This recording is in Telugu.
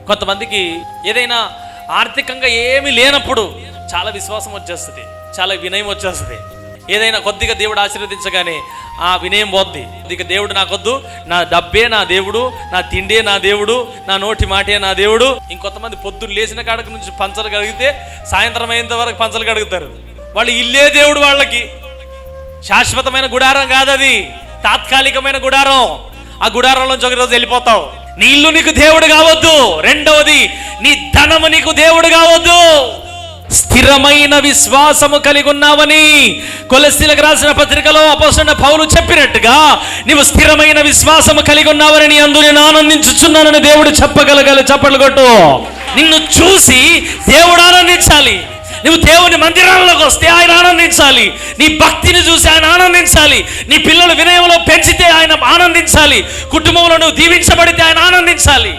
కొంతమందికి ఏదైనా ఆర్థికంగా ఏమీ లేనప్పుడు చాలా విశ్వాసం వచ్చేస్తుంది, చాలా వినయం వచ్చేస్తుంది. ఏదైనా కొద్దిగా దేవుడు ఆశీర్వదించగానే ఆ వినయం పోద్ది. ఇక దేవుడు నాకొద్దు, నా డబ్బే నా దేవుడు, నా తిండే నా దేవుడు, నా నోటి మాటే నా దేవుడు. ఇంకొంతమంది పొద్దున్న లేచిన కాడక నుంచి పంచలు కడిగితే సాయంత్రం అయ్యేంత వరకు పంచలు కడుగుతారు. వాళ్ళు ఇల్లే దేవుడు, వాళ్ళకి శాశ్వతమైన గుడారం కాదది, తాత్కాలికమైన గుడారం. ఆ గుడారంలోంచి ఒక రోజు వెళ్ళిపోతావు. నీ ఇల్లు నీకు దేవుడు కావద్దు. రెండవది, నీ ధనము నీకు దేవుడు కావద్దు. స్థిరమైన విశ్వాసము కలిగి ఉన్నావని కొలస్సీలకు రాసిన పత్రికలో అపోస్తలుడైన పౌలు చెప్పినట్టుగా నీవు స్థిరమైన విశ్వాసము కలిగి ఉన్నావని నీ అందు నేను ఆనందించుచున్నానని దేవుడు చెప్పగలగాలి. చప్పట్లు కొట్టు. నిన్ను చూసి దేవుడు ఆనందించాలి. నువ్వు దేవుని మందిరాల్లోకి వస్తే ఆయన ఆనందించాలి. నీ భక్తిని చూసి ఆయన ఆనందించాలి. నీ పిల్లలు వినయంలో పెంచితే ఆయన ఆనందించాలి. కుటుంబంలో నువ్వు దీవించబడితే ఆయన ఆనందించాలి.